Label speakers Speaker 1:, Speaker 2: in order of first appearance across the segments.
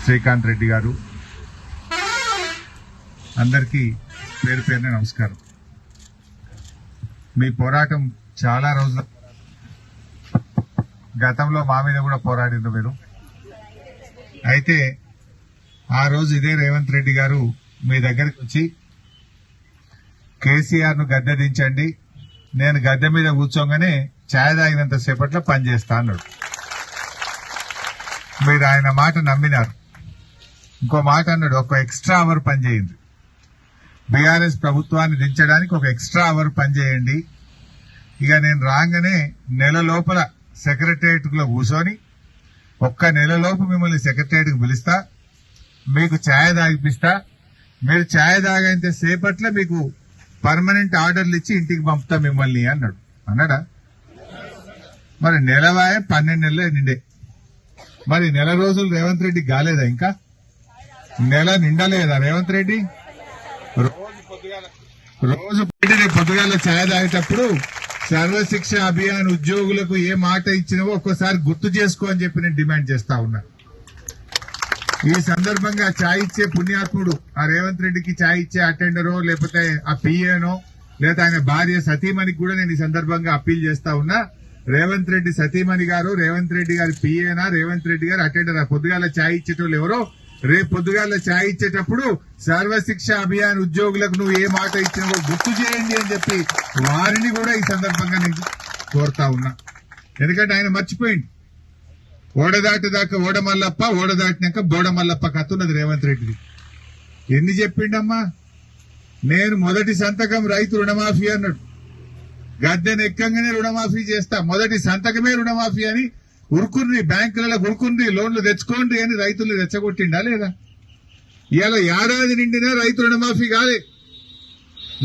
Speaker 1: శ్రీకాంత్ రెడ్డి గారు, అందరికీ పేరు పేరున నమస్కారం. మీ పోరాటం చాలా రోజుల గతంలో మా మీద కూడా పోరాడిండ్రు మీరు. అయితే ఆ రోజు ఇదే రేవంత్ రెడ్డి గారు మీ దగ్గరికి వచ్చి కేసీఆర్ ను గద్దె దించండి, నేను గద్దె మీద కూర్చోగానే ఛాయ్ తాగినంత సేపట్లో పనిచేస్తా అన్నాడు. మీరు ఆయన మాట నమ్మినారు. ఇంకో మాట అన్నాడు, ఒక ఎక్స్ట్రా అవర్ పనిచేయండి, బీఆర్ఎస్ ప్రభుత్వాన్ని దించడానికి ఒక ఎక్స్ట్రా అవర్ పనిచేయండి. ఇక నేను రాగానే నెల లోపల సెక్రటరియట్ లో కూర్చొని ఒక్క నెల లోపు మిమ్మల్ని సెక్రటరియట్ కు పిలుస్తా, మీకు ఛాయ్ తాగిపిస్తా, మీరు ఛాయ్ తాగేంత సేపట్లో మీకు పర్మనెంట్ ఆర్డర్లు ఇచ్చి ఇంటికి పంపుతా మిమ్మల్ని అన్నాడు. అన్నాడా? మరి నెలవాయ 12 నెలలే నిండే. మరి నెల రోజులు రేవంత్ రెడ్డి కాలేదా? ఇంకా నెల నిండలేదా రేవంత్ రెడ్డి? రోజు పొద్దుగాల ఛాయ్ తాగేటప్పుడు సర్వశిక్ష అభియాన్ ఉద్యోగులకు ఏ మాట ఇచ్చినవో ఒక్కసారి గుర్తు చేసుకో అని చెప్పి నేను డిమాండ్ చేస్తా ఉన్నా. ఈ సందర్భంగా ఛాయ్ ఇచ్చే పుణ్యాత్ముడు ఆ రేవంత్ రెడ్డికి ఛాయ్ ఇచ్చే అటెండరో లేకపోతే ఆ పిఏనో లేదా ఆయన భార్య సతీమణికి కూడా నేను ఈ సందర్భంగా అప్పీల్ చేస్తా ఉన్నా. రేవంత్ రెడ్డి సతీమణి గారు, రేవంత్ రెడ్డి గారి పిఏనా, రేవంత్ రెడ్డి గారు అటెండర్ పొద్దుగాల ఛాయ్ ఇచ్చేటోళ్ళు ఎవరో రేపు పొద్దుగాల ఛాయ్ ఇచ్చేటప్పుడు సర్వశిక్ష అభియాన్ ఉద్యోగులకు నువ్వు ఏ మాట ఇచ్చినావో గుర్తు చేయండి అని చెప్పి వారిని కూడా ఈ సందర్భంగా నేను కోరుతా ఉన్నా. ఎందుకంటే ఆయన మర్చిపోయింది. ఓడదాటిదాకా ఓడమల్లప్ప, ఓడదాటినాక బోడమల్లప్ప కత్తున్నది రేవంత్ రెడ్డిది. ఎన్ని చెప్పిండమ్మా? నేను మొదటి సంతకం రైతు రుణమాఫీ అన్నాడు. గద్దెను ఎక్కంగానే రుణమాఫీ చేస్తా, మొదటి సంతకమే రుణమాఫీ అని ఉరుకుర్రి, బ్యాంకులలో ఉరుకుర్రి, లోన్లు తెచ్చుకోండి అని రైతుల్ని రెచ్చగొట్టిండా లేదా? ఇవాళ ఏడాది నిండినా రైతు రుణమాఫీ కాలే.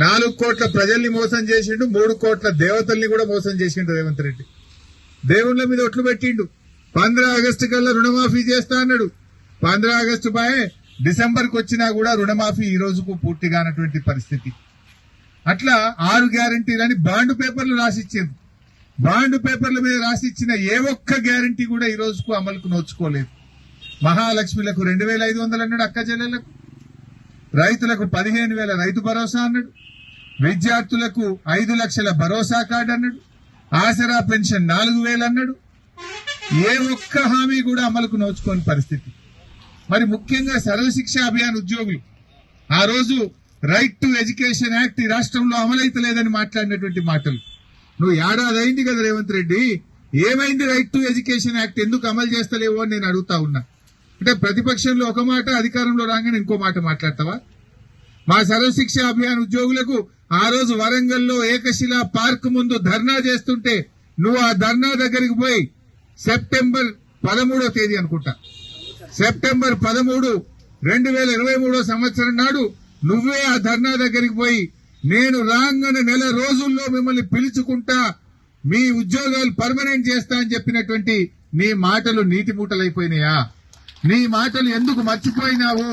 Speaker 1: 4 కోట్ల ప్రజల్ని మోసం చేసిండు, 3 కోట్ల దేవతల్ని కూడా మోసం చేసిండు రేవంత్ రెడ్డి. దేవుళ్ల మీద ఒట్లు పెట్టిండు. 15 ఆగస్టు కల్లా రుణమాఫీ చేస్తా అన్నాడు. 15 ఆగస్టు బాయే డిసెంబర్కి వచ్చినా కూడా రుణమాఫీ ఈ రోజుకు పూర్తిగానటువంటి పరిస్థితి. అట్లా 6 గ్యారంటీలని బాండ్ పేపర్లు రాసిచ్చింది. బాండ్ పేపర్ల మీద రాసిచ్చిన ఏ ఒక్క గ్యారంటీ కూడా ఈ రోజుకు అమలుకు నోచుకోలేదు. మహాలక్ష్మిలకు 2,500 అన్నాడు అక్క చెల్లెలకు, రైతులకు 15,000 రైతు భరోసా అన్నాడు, విద్యార్థులకు 5 లక్షల భరోసా కార్డు అన్నాడు, ఆసరా పెన్షన్ 4,000 అన్నాడు. ఏ ఒక్క హామీ కూడా అమలుకు నోచుకోని పరిస్థితి. మరి ముఖ్యంగా సర్వశిక్ష అభియాన్ ఉద్యోగులు ఆ రోజు రైట్ టు ఎడ్యుకేషన్ యాక్ట్ ఈ రాష్ట్రంలో అమలైతలేదని మాట్లాడినటువంటి మాటలు. నువ్వు ఏడాది అయింది కదా రేవంత్ రెడ్డి, ఏమైంది రైట్ టు ఎడ్యుకేషన్ యాక్ట్ ఎందుకు అమలు చేస్తలేవో అని నేను అడుగుతా ఉన్నా. అంటే ప్రతిపక్షంలో ఒక మాట, అధికారంలో రాగానే ఇంకో మాట మాట్లాడతావా? మా సర్వశిక్ష అభియాన్ ఉద్యోగులకు ఆ రోజు వరంగల్లో ఏకశిలా పార్క్ ముందు ధర్నా చేస్తుంటే నువ్వు ఆ ధర్నా దగ్గరికి పోయి సెప్టెంబర్ 13వ తేదీ అనుకుంటా, సెప్టెంబర్ 13, 2023 సంవత్సరం నాడు నువ్వే ఆ ధర్నా దగ్గరికి పోయి నేను రాగానే నెల రోజుల్లో మిమ్మల్ని పిలుచుకుంటా, మీ ఉద్యోగాలు పర్మనెంట్ చేస్తా అని చెప్పినటువంటి నీ మాటలు నీటి మూటలైపోయినాయా? నీ మాటలు ఎందుకు మర్చిపోయినావు?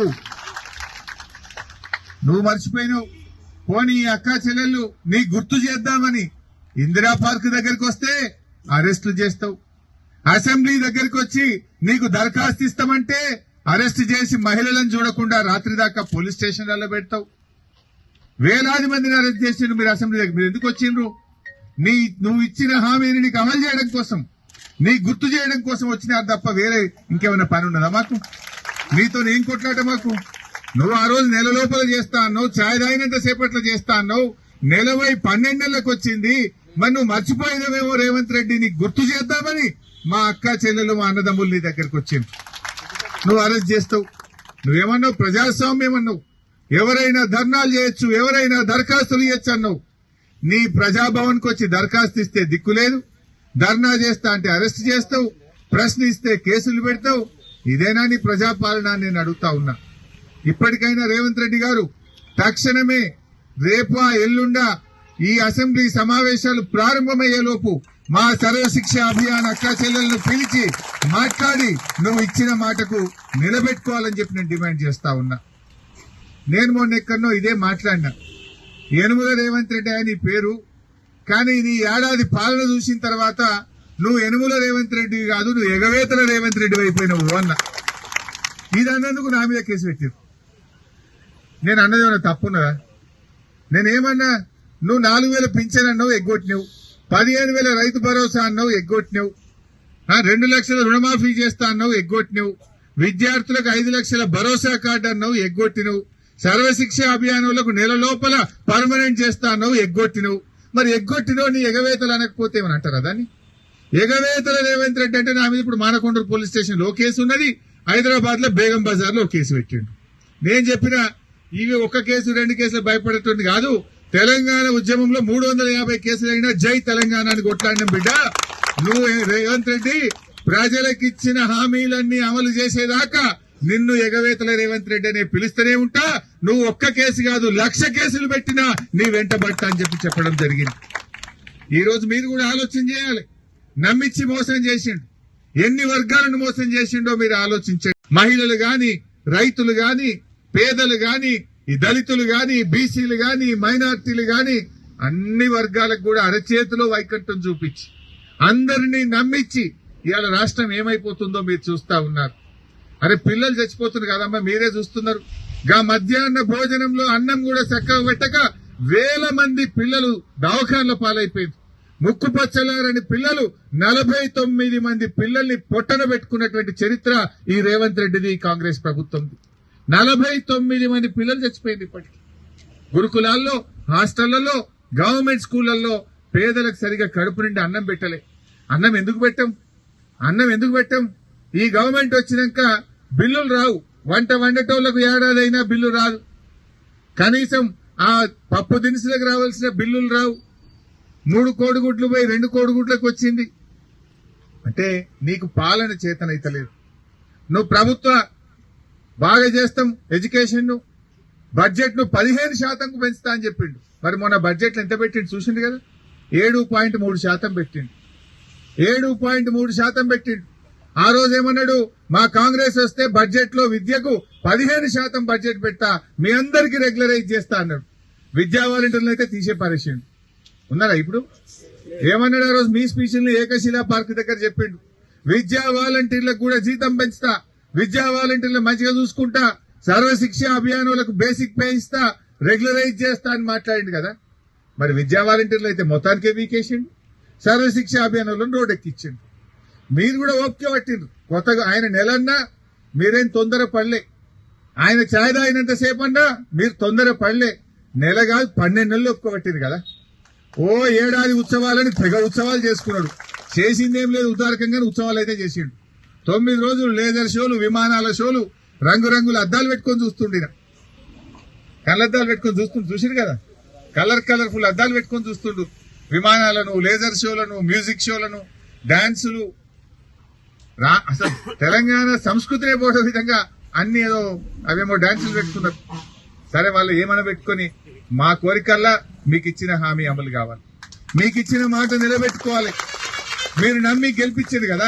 Speaker 1: నువ్వు మర్చిపోయినావు. పోనీ అక్క చెల్లెళ్ళు నీ గుర్తు చేద్దామని ఇందిరా పార్క్ దగ్గరికి వస్తే అరెస్టులు చేస్తావు, అసెంబ్లీ దగ్గరికి వచ్చి నీకు దరఖాస్తు ఇస్తామంటే అరెస్ట్ చేసి మహిళలను చూడకుండా రాత్రి దాకా పోలీస్ స్టేషన్లలో పెడతావు. వేలాది మందిని అరెస్ట్ చేసిండ్రు మీరు అసెంబ్లీ దగ్గర. మీరు ఎందుకు వచ్చిండ్రు? నువ్వు ఇచ్చిన హామీని నీకు అమలు చేయడం కోసం, నీ గుర్తు చేయడం కోసం వచ్చినారు తప్ప వేరే ఇంకేమైనా పని ఉన్నదా మాకు? నీతో ఏం కొట్లాట మాకు? నువ్వు ఆ రోజు నెల లోపల చేస్తా అన్నావు, ఛాయ్ తాగినంత సేపట్లో చేస్తా అన్నావు, నెలవై 12 నెలలకు వచ్చింది. మరి నువ్వు మర్చిపోయినవేమో రేవంత్ రెడ్డి, నీకు గుర్తు చేద్దామని మా అక్క చెల్లెలు మా అన్నదమ్ములు నీ దగ్గరకు వచ్చింది. నువ్వు అరెస్ట్ చేస్తావు. నువ్వేమన్నావు? ప్రజాస్వామ్యం అన్నావు, ఎవరైనా ధర్నాలు చేయొచ్చు, ఎవరైనా దరఖాస్తులు ఇవ్వచ్చు అన్నావు. నీ ప్రజాభవన్కి వచ్చి దరఖాస్తు ఇస్తే దిక్కులేదు, ధర్నా చేస్తా అంటే అరెస్ట్ చేస్తావు, ప్రశ్నిస్తే కేసులు పెడతావు. ఇదేనా నీ ప్రజాపాలన? నేను అడుగుతా ఉన్నా. ఇప్పటికైనా రేవంత్ రెడ్డి గారు తక్షణమే రేపా ఎల్లుండా ఈ అసెంబ్లీ సమావేశాలు ప్రారంభమయ్యేలోపు మా సర్వశిక్ష అభియాన్ అక్క చెల్లెలను పిలిచి మాట్లాడి నువ్వు ఇచ్చిన మాటకు నిలబెట్టుకోవాలని చెప్పి నేను డిమాండ్ చేస్తా ఉన్నా. నేను మొన్న ఎక్కడనో ఇదే మాట్లాడినా. యనుమల రేవంత్ రెడ్డి అని పేరు, కానీ నీ ఏడాది పాలన చూసిన తర్వాత నువ్వు యనుమల రేవంత్ రెడ్డి కాదు, నువ్వు ఎగవేతల రేవంత్ రెడ్డి అయిపోయినావు అన్న. ఇది అన్నందుకు నా మీద కేసు పెట్టారు. నేను అన్నది ఏమన్నా తప్పున్నదా? నేనేమన్నా? నువ్వు 4,000 పింఛన్ అన్నావు, ఎగ్గొట్టినావు. 15,000 రైతు భరోసా అన్నావు, ఎగ్గొట్టినావు. 2 లక్షల రుణమాఫీ చేస్తా అన్నావు, ఎగ్గొట్టినావు. విద్యార్థులకు 5 లక్షల భరోసా కార్డు అన్నావు, ఎగ్గొట్టినావు. సర్వశిక్ష అభియానంలకు నెల లోపల పర్మనెంట్ చేస్తా అన్నావు, ఎగ్గొట్టినావు. మరి ఎగ్గొట్టినావు నీ ఎగవేతలు అనకపోతే ఏమని అంటారా దాన్ని? ఎగవేతల రేవంత్ రెడ్డి అంటే నా మీద ఇప్పుడు మానకొండూరు పోలీస్ స్టేషన్ లో కేసు ఉన్నది, హైదరాబాద్ లో బేగం బజార్ లో కేసు పెట్టిండు. నేను చెప్పిన ఇవి ఒక్క కేసు 2 కేసులు భయపడేటువంటి కాదు. తెలంగాణ ఉద్యమంలో 350 కేసులైనా జై తెలంగాణ అని కొట్లాడిన బిడ్డ నువ్వు. రేవంత్ రెడ్డి ప్రజలకిచ్చిన హామీలన్నీ అమలు చేసేదాకా నిన్ను ఎగవేతల రేవంత్ రెడ్డి అనే పిలుస్తూనే ఉంటా. నువ్వు ఒక్క కేసు కాదు 1,00,000 కేసులు పెట్టినా నీ వెంట పడతా అని చెప్పడం జరిగింది. ఈ రోజు మీరు కూడా ఆలోచన చేయాలి. నమ్మిచ్చి మోసం చేసిండు, ఎన్ని వర్గాలను మోసం చేసిండో మీరు ఆలోచించండి. మహిళలు గాని, రైతులు గాని, పేదలు గాని, ఈ దళితులు గాని, బీసీలు గాని, మైనార్టీలు గాని అన్ని వర్గాలకు కూడా అరచేతిలో వైకుంఠం చూపించి అందరినీ నమ్మించి ఇవాళ రాష్ట్రం ఏమైపోతుందో మీరు చూస్తా ఉన్నారు. అరే పిల్లలు చచ్చిపోతున్నారు కదమ్మా, మీరే చూస్తున్నారు. గా మధ్యాహ్న భోజనంలో అన్నం కూడా చక్కగా పెట్టక వేల మంది పిల్లలు దవాఖాన్ల పాలైపోయింది. ముక్కుపచ్చలారని పిల్లలు 49 మంది పిల్లల్ని పొట్టన పెట్టుకున్నటువంటి చరిత్ర ఈ రేవంత్ రెడ్డిది, కాంగ్రెస్ ప్రభుత్వంది. 49 మంది పిల్లలు చచ్చిపోయింది ఇప్పటికి. గురుకులాల్లో, హాస్టళ్లలో, గవర్నమెంట్ స్కూళ్లలో పేదలకు సరిగా కడుపు నిండి అన్నం పెట్టలే. అన్నం ఎందుకు పెట్టాం? ఈ గవర్నమెంట్ వచ్చినాక బిల్లులు రావు. వంట వండటోళ్లకు ఏడాదైనా బిల్లు రాదు. కనీసం ఆ పప్పు దినుసులకు రావాల్సిన బిల్లులు రావు. 3 కోడిగుడ్లు పోయి 2 కోడిగుడ్లకు వచ్చింది. అంటే నీకు పాలన చేతనైతలేదు. నువ్వు ప్రభుత్వ బాగా చేస్తాం ఎడ్యుకేషన్ ను, బడ్జెట్ ను 15% పెంచుతా అని చెప్పిండు. మరి మొన్న బడ్జెట్ ఎంత పెట్టిండు చూసిండు కదా, 7.3% పెట్టిండు. 7.3% పెట్టిండు. ఆ రోజు ఏమన్నాడు, మా కాంగ్రెస్ వస్తే బడ్జెట్ లో విద్యకు 15% బడ్జెట్ పెట్టా, మీ అందరికీ రెగ్యులరైజ్ చేస్తా అన్నాడు. విద్యా వాలంటీర్లు అయితే తీసే పరిస్థితి ఉన్నారా ఇప్పుడు? ఏమన్నాడు ఆ రోజు మీ స్పీచ్ని ఏకశిలా పార్క్ దగ్గర చెప్పిండు, విద్యా వాలంటీర్లకు కూడా జీతం పెంచుతా, విద్యా వాలంటీర్లు మంచిగా చూసుకుంటా, సర్వశిక్ష అభియానులకు బేసిక్ పే ఇస్తా, రెగ్యులరైజ్ చేస్తా అని మాట్లాడిండు కదా. మరి విద్యా వాలంటీర్లు అయితే మొత్తానికే వీకేసిండు, సర్వశిక్ష అభియానంలో రోడ్ ఎక్కించిండు. మీరు కూడా ఓపిక పట్టిండ్రు. కొత్తగా ఆయన నెలన్నా మీరేం తొందర పడలే. ఆయన ఛాయ్ తాగినంత సేపు అన్నా మీరు తొందర పడలే. నెల కాదు 12 నెలలు ఒప్పుకోబట్టింది కదా. ఓ ఏడాది ఉత్సవాలని తెగ ఉత్సవాలు చేసుకున్నాడు. చేసిందేం లేదు, ఉదారకంగానే ఉత్సవాలు అయితే చేసిండు. 9 రోజులు లేజర్ షోలు, విమానాల షోలు, రంగురంగుల అద్దాలు పెట్టుకొని చూస్తుండే. కళ్ళద్దాలు పెట్టుకొని చూసిండు కదా, కలర్ఫుల్ అద్దాలు పెట్టుకొని చూస్తుండు. విమానాలను, లేజర్ షోలను, మ్యూజిక్ షోలను, డాన్సులు. అసలు తెలంగాణ సంస్కృతినే పోయే విధంగా అన్ని ఏదో అవేమో డాన్సులు పెట్టుకున్నారు. సరే వాళ్ళు ఏమైనా పెట్టుకుని మా కోరికల్లా మీకు ఇచ్చిన హామీ అమలు కావాలి, మీకు ఇచ్చిన మాట నిలబెట్టుకోవాలి. మీరు నమ్మి గెలిపించింది కదా.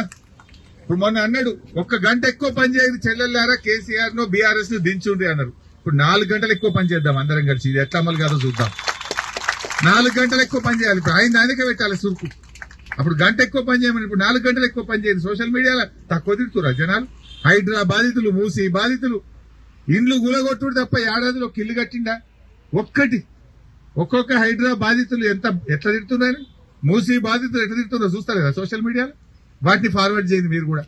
Speaker 1: ఇప్పుడు మొన్న అన్నాడు 1 గంట ఎక్కువ పనిచేయదు చెల్లెల్లారా కేసీఆర్ ను బీఆర్ఎస్ ను దించుండ్రి అన్నారు. ఇప్పుడు 4 గంటలు ఎక్కువ పని చేద్దాం అందరం కలిసి, ఇది ఎట్లా అమలు కాదో చూద్దాం. 4 గంటలు ఎక్కువ పని చేయాలి. ఇప్పుడు ఆయన దానికే పెట్టాలి సురుకు. అప్పుడు గంట ఎక్కువ పని చేయమని, ఇప్పుడు 4 గంటలు ఎక్కువ పని చేయండి. సోషల్ మీడియాలో తక్కువ తిడుతురా జనాలు. హైడ్రా బాధితులు, మూసి బాధితులు, ఇండ్లు గులగొట్టుడు తప్ప ఏడాదిలో ఒక ఇల్లు కట్టిండా ఒక్కొక్క హైడ్రా బాధితులు ఎట్లా తిడుతున్నారు, మూసి బాధితులు ఎట్లా తిడుతున్నారో చూస్తారు కదా సోషల్ మీడియాలో. వాటిని ఫార్వర్డ్ చేయండి మీరు కూడా.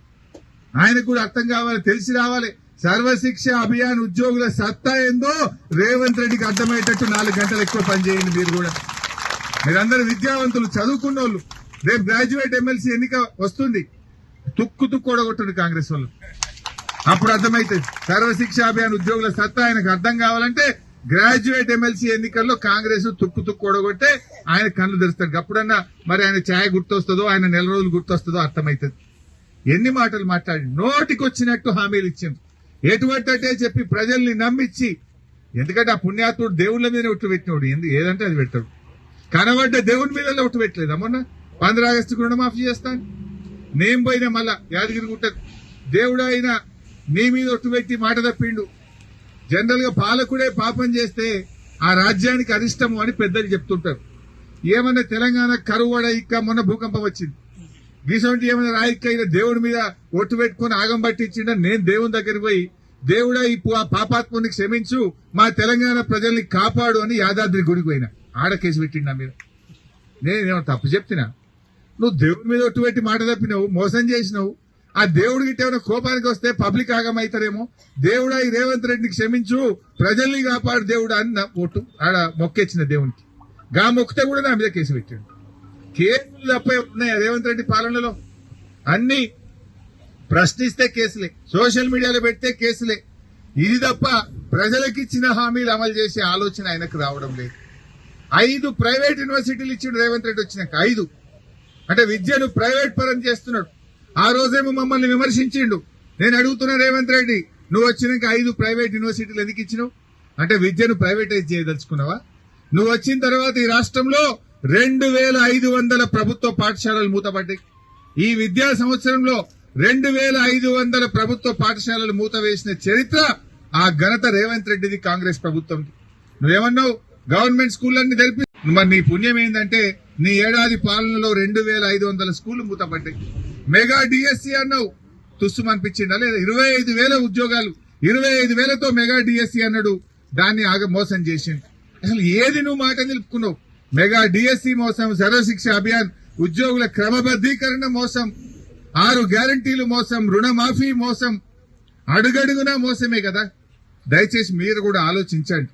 Speaker 1: ఆయనకు కూడా అర్థం కావాలి, తెలిసి రావాలి. సర్వశిక్ష అభియాన్ ఉద్యోగుల సత్తా ఏందో రేవంత్ రెడ్డికి అర్థమయ్యేటట్టు 4 గంటలు ఎక్కువ పనిచేయండి మీరు కూడా. మీరందరూ విద్యావంతులు, చదువుకున్న వాళ్ళు. రేపు గ్రాడ్యుయేట్ ఎమ్మెల్సీ ఎన్నిక వస్తుంది, తుక్కు ఓడగొట్టండి కాంగ్రెస్ వాళ్ళు. అప్పుడు అర్థమైతుంది సర్వశిక్ష అభియాన్ ఉద్యోగుల సత్తా. ఆయనకు అర్థం కావాలంటే గ్రాడ్యుయేట్ ఎమ్మెల్సీ ఎన్నికల్లో కాంగ్రెస్ తుక్కు ఓడగొట్టే ఆయన కళ్ళు తెరుస్తాడు. అప్పుడన్నా మరి ఆయన ఛాయ్ గుర్తొస్తుందో, ఆయన నెల రోజులు గుర్తొస్తుందో అర్థమవుతుంది. ఎన్ని మాటలు మాట్లాడి నోటికి వచ్చినట్టు హామీలు ఇచ్చింది. ఎటువంటే చెప్పి ప్రజల్ని నమ్మించి, ఎందుకంటే ఆ పుణ్యాత్ముడు దేవుళ్ళ మీద ఒట్టు పెట్టినోడు, ఏదంటే అది పెట్టాడు. కనబడ్డ దేవుడి మీద ఒట్టు పెట్టలేదు. మొన్న 15 ఆగస్టుకు రుణమాఫీ చేస్తాను నేను పోయినా, మళ్ళా యాదగిరిగుట్ట దేవుడు అయినా నీ మీద ఒట్టు పెట్టి మాట తప్పిండు. జనరల్ గా పాలకుడే పాపం చేస్తే ఆ రాజ్యానికి అరిష్టము అని పెద్దలు చెప్తుంటారు. ఏమన్నా తెలంగాణ కరువడ ఇక్క మొన్న భూకంపం వచ్చింది, గీసంటి ఏమైనా రాయిక్క దేవుడి మీద ఒట్టు పెట్టుకుని ఆగం పట్టించిండ. నేను దేవుని దగ్గరికి పోయి దేవుడా ఈ పాపాత్ముని క్షమించు, మా తెలంగాణ ప్రజల్ని కాపాడు అని యాదాద్రి గుడికి పోయినా. ఆడ కేసు పెట్టిండా మీరు? నేనేమో తప్పు చెప్తున్నా? నువ్వు దేవుడి మీద ఒట్టు పెట్టి మాట తప్పినావు, మోసం చేసినావు. ఆ దేవుడికి ఏమైనా కోపానికి వస్తే పబ్లిక్ ఆగమవుతారేమో. దేవుడా ఈ రేవంత్ రెడ్డిని క్షమించు, ప్రజల్ని కాపాడు దేవుడా అని ఒట్టు ఆడ మొక్కేచ్చిన దేవునికి. గా మొక్కితే కూడా నా మీద కేసు పెట్టాడు. కేసులు తప్ప ఉన్నాయి రేవంత్ రెడ్డి పాలనలో. అన్ని ప్రశ్నిస్తే కేసులే, సోషల్ మీడియాలో పెడితే కేసులే. ఇది తప్ప ప్రజలకు ఇచ్చిన హామీలు అమలు చేసే ఆలోచన ఆయనకు రావడం లేదు. 5 ప్రైవేట్ యూనివర్సిటీలు ఇచ్చిండు రేవంత్ రెడ్డి వచ్చినాక. 5 అంటే విద్యను ప్రైవేట్ పరం చేస్తున్నాడు. ఆ రోజేమో మమ్మల్ని విమర్శించిండు. నేను అడుగుతున్నా రేవంత్ రెడ్డి, నువ్వు వచ్చినాక 5 ప్రైవేట్ యూనివర్సిటీలు ఎందుకు ఇచ్చినావు? అంటే విద్యను ప్రైవేటైజ్ చేయదలుచుకున్నావా? నువ్వు వచ్చిన తర్వాత ఈ రాష్ట్రంలో 2500 ప్రభుత్వ పాఠశాలలు మూతపడ్డాయి. ఈ విద్యా సంవత్సరంలో 2500 ప్రభుత్వ పాఠశాలలు మూత వేసిన చరిత్ర, ఆ ఘనత రేవంత్ రెడ్డిది, కాంగ్రెస్ ప్రభుత్వం. నువ్వేమన్నావు? గవర్నమెంట్ స్కూళ్ళన్నీ తెలిపి. మరి నీ పుణ్యం ఏంటంటే నీ ఏడాది పాలనలో 2500 స్కూళ్లు మూతపడ్డాయి. మెగా డిఎస్సీ అన్నావు, తుస్సు అనిపించిందా లేదా? 25,000 ఉద్యోగాలు, 25,000తో మెగా డిఎస్సీ అన్నాడు. దాన్ని మోసం చేసిండు. అసలు ఏది నువ్వు మాట నిలుపుకున్నావు? మెగా డిఎస్సీ మోసం, సర్వశిక్ష అభియాన్, ఉద్యోగుల క్రమబద్దీకరణ మోసం, 6 గ్యారంటీలు మోసం, రుణమాఫీ మోసం, అడుగడుగునా మోసమే కదా. దయచేసి మీరు కూడా ఆలోచించండి.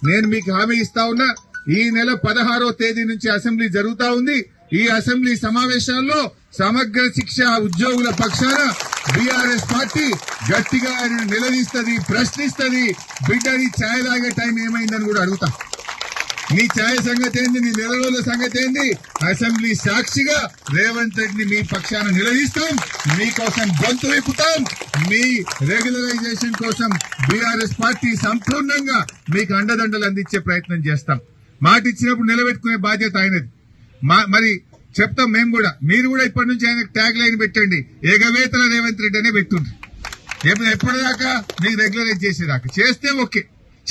Speaker 1: నేను మీకు హామీ ఇస్తా ఉన్నా, ఈ నెల 16వ తేదీ నుంచి అసెంబ్లీ జరుగుతా ఉంది. ఈ అసెంబ్లీ సమావేశాల్లో సమగ్ర శిక్ష ఉద్యోగుల పక్షాన బీఆర్ఎస్ పార్టీ గట్టిగా నిలదీస్తుంది, ప్రశ్నిస్తుంది. బిడ్డని ఛాయ్ తాగే టైం ఏమైందని కూడా అడుగుతా. నీ ఛాయ్ సంగతి ఏంది? నీ నెల రోజుల సంగతి ఏంది? అసెంబ్లీ సాక్షిగా రేవంత్ రెడ్డిని మీ పక్షాన నిలదీస్తాం, మీకోసం గొంతు విప్పుతాం. మీ రెగ్యులరైజేషన్ కోసం బీఆర్ఎస్ పార్టీ సంపూర్ణంగా మీకు అండదండలు అందించే ప్రయత్నం చేస్తాం. మాట ఇచ్చినప్పుడు నిలబెట్టుకునే బాధ్యత ఆయనది. మరి చెప్తాం మేము కూడా. మీరు కూడా ఇప్పటి నుంచి ఆయన ట్యాగ్ లైన్ పెట్టండి, ఎగవేతల రేవంత్ రెడ్డి అనే పెట్టుండ్రి. ఎప్పటిదాకా మీకు రెగ్యులరైజ్ చేసేదాకా. చేస్తే ఓకే,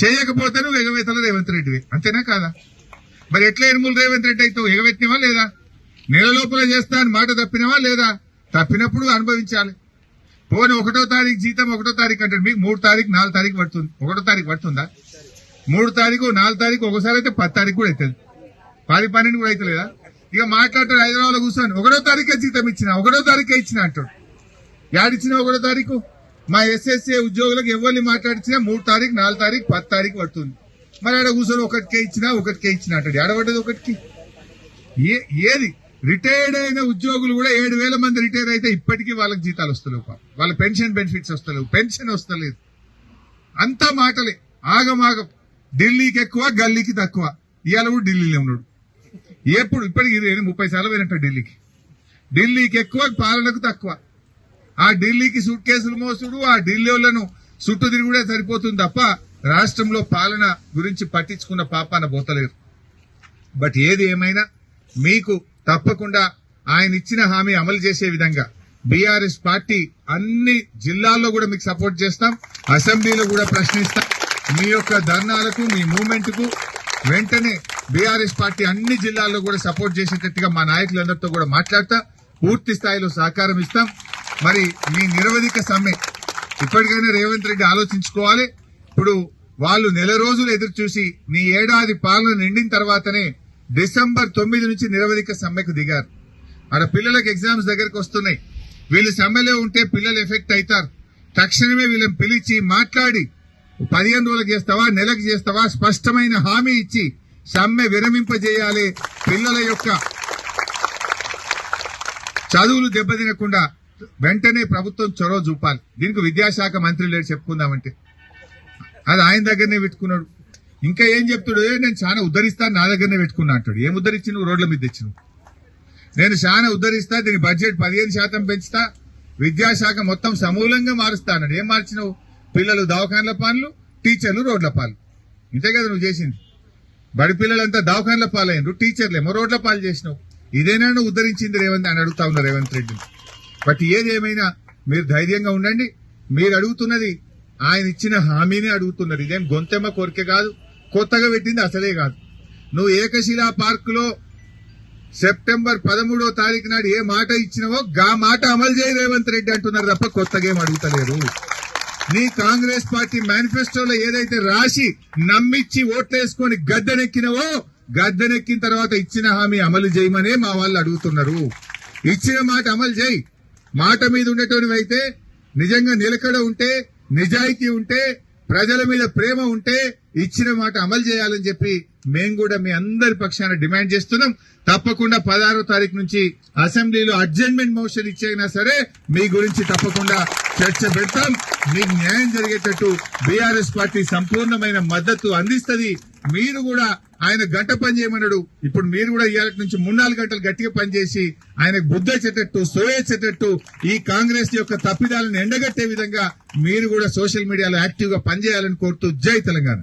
Speaker 1: చేయకపోతే నువ్వు ఎగవేతల రేవంత్ రెడ్డివి. అంతేనా కాదా? మరి ఎట్లా ఎనుమూలు రేవంత్ రెడ్డి అయితే ఎగవెట్టినవా లేదా? నెల లోపల చేస్తా అని మాట తప్పినవా లేదా? తప్పినప్పుడు అనుభవించాలి. పోనీ 1వ తారీఖు జీతం 1వ తారీఖు అంటాడు. మీకు 3 తారీఖు 4 తారీఖు పడుతుంది. 1వ తారీఖు పడుతుందా? 3 తారీఖు 4 తారీఖు, ఒకసారి అయితే 10 తారీఖు కూడా అవుతుంది. 10, 12 కూడా అవుతలేదా? ఇక మాట్లాడతాడు హైదరాబాద్ లో కూర్చొని 1వ తారీఖే జీతం ఇచ్చిన, 1వ తారీఖే ఇచ్చిన అంటాడు. యాడిచ్చిన 1వ తారీఖు? మా ఎస్ఎస్సీ ఉద్యోగులకు ఎవరిని మాట్లాడించినా 3 తారీఖు 4 తారీఖు 10 తారీఖు పడుతుంది. మరి ఆడ కూర్చొని ఒకటికే ఇచ్చినా అంటాడు. ఆడబడ్డది ఒకటికి. ఏది? రిటైర్డ్ అయిన ఉద్యోగులు కూడా 7,000 మంది రిటైర్ అయితే ఇప్పటికీ వాళ్ళకి జీతాలు వస్తలేవు, వాళ్ళ పెన్షన్ బెనిఫిట్స్ వస్తలేవు, పెన్షన్ వస్తలేదు. అంతా మాటలే, ఆగమాగం. ఢిల్లీకి ఎక్కువ, గల్లీకి తక్కువ. ఇవాళ కూడా ఢిల్లీలో ఉన్నాడు. ఇప్పటికి 30 సార్లు పోయినట్టు ఢిల్లీకి. ఢిల్లీకి ఎక్కువ, పాలనకు తక్కువ. ఆ ఢిల్లీకి సూట్ కేసులు మోసుడు, ఆ ఢిల్లీ వాళ్ళను చుట్టూ తిరుగుడే సరిపోతుంది తప్ప రాష్ట్రంలో పాలన గురించి పట్టించుకున్న పాపాన పోతలేరు. బట్ ఏది ఏమైనా మీకు తప్పకుండా ఆయన ఇచ్చిన హామీ అమలు చేసే విధంగా బీఆర్ఎస్ పార్టీ అన్ని జిల్లాల్లో కూడా మీకు సపోర్ట్ చేస్తాం. అసెంబ్లీలో కూడా ప్రశ్నిస్తాం. మీ యొక్క ధర్నాలకు, మీ మూవ్మెంట్ కు వెంటనే బీఆర్ఎస్ పార్టీ అన్ని జిల్లాల్లో కూడా సపోర్ట్ చేసేటట్టుగా మా నాయకులందరితో కూడా మాట్లాడతా పూర్తి స్థాయిలో సహకారం ఇస్తాం. మరి మీ నిరవధిక సమ్మె ఇప్పటికైనా రేవంత్ రెడ్డి ఆలోచించుకోవాలి. ఇప్పుడు వాళ్ళు నెల రోజులు ఎదురు చూసి నీ ఏడాది పాలన నిండిన తర్వాతనే డిసెంబర్ 9 నుంచి నిరవధిక సమ్మెకు దిగారు. ఆడ పిల్లలకు ఎగ్జామ్స్ దగ్గరకు వస్తున్నాయి. వీళ్ళు సమ్మెలో ఉంటే పిల్లలు ఎఫెక్ట్ అవుతారు. తక్షణమే వీళ్ళని పిలిచి మాట్లాడి 15 రోజులకు చేస్తావా, నెలకు చేస్తావా, స్పష్టమైన హామీ ఇచ్చి సమ్మె విరమింపజేయాలి. పిల్లల యొక్క చదువులు దెబ్బతినకుండా వెంటనే ప్రభుత్వం చొరవ చూపాలి. దీనికి విద్యాశాఖ మంత్రి లేడు చెప్పుకుందామంటే, అది ఆయన దగ్గరనే పెట్టుకున్నాడు. ఇంకా ఏం చెప్తాడు? నేను చాలా ఉద్ధరిస్తాను, నా దగ్గరనే పెట్టుకున్నా అంటాడు. ఏం ఉద్ధరించి నువ్వు రోడ్ల మీద తెచ్చినావు? నేను చాలా ఉద్ధరిస్తా, దీని బడ్జెట్ 15% పెంచుతా, విద్యాశాఖ మొత్తం సమూలంగా మారుస్తా అన్నాడు. ఏం మార్చినావు? పిల్లలు దవాఖాన్ల పాలు, టీచర్లు రోడ్ల పాలు. ఇంతే కదా నువ్వు చేసింది. బడి పిల్లలంతా దవాఖాన్ల పాలయ్యారు, టీచర్లేమో రోడ్ల పాలు చేసినావు. ఇదేనా నువ్వు ఉద్ధరించింది రేవంత్ అని అడుగుతా ఉన్నా రేవంత్ రెడ్డిని. బట్ ఏది ఏమైనా మీరు ధైర్యంగా ఉండండి. మీరు అడుగుతున్నది ఆయన ఇచ్చిన హామీని అడుగుతున్నారు. ఇదేం గొంతెమ్మ కోరిక కాదు, కొత్తగా పెట్టింది అసలే కాదు. నువ్వు ఏకశిలా పార్క్ లో సెప్టెంబర్ 13వ తారీఖు నాడు ఏ మాట ఇచ్చినావో గా మాట అమలు చేయ రేవంత్ రెడ్డి అంటున్నారు తప్ప కొత్తగా ఏం అడుగుతలేరు. నీ కాంగ్రెస్ పార్టీ మేనిఫెస్టోలో ఏదైతే రాసి నమ్మిచ్చి ఓట్లేసుకొని గద్దెనెక్కినవో గద్దెనెక్కిన తర్వాత ఇచ్చిన హామీ అమలు చేయమనే మా వాళ్ళు అడుగుతున్నారు. ఇచ్చిన మాట అమలు చేయి. మాట మీద ఉండేటోనివైతే నిజంగా నిలకడ ఉంటే నిజాయితీ ఉంటే ప్రజల మీద ప్రేమ ఉంటే ఇచ్చిన మాట అమలు చేయాలని చెప్పి మేము కూడా మీ అందరి పక్షాన డిమాండ్ చేస్తున్నాం. తప్పకుండా 16వ తారీఖు నుంచి అసెంబ్లీలో అడ్జర్న్మెంట్ మోషన్ ఇచ్చైనా సరే మీ గురించి తప్పకుండా చర్చ పెడతాం. మీకు న్యాయం జరిగేటట్టు బీఆర్ఎస్ పార్టీ సంపూర్ణమైన మద్దతు అందిస్తది. మీరు కూడా ఆయన గంట పని చేయమన్నాడు. ఇప్పుడు మీరు కూడా ఇవాళ నుంచి 3-4 గంటలు గట్టిగా పనిచేసి ఆయనకు బుద్ధ చెట్టట్టు సోయేసేటట్టు ఈ కాంగ్రెస్ యొక్క తప్పిదాలను ఎండగట్టే విధంగా మీరు కూడా సోషల్ మీడియాలో యాక్టివ్ గా పనిచేయాలని కోరుతూ జై తెలంగాణ.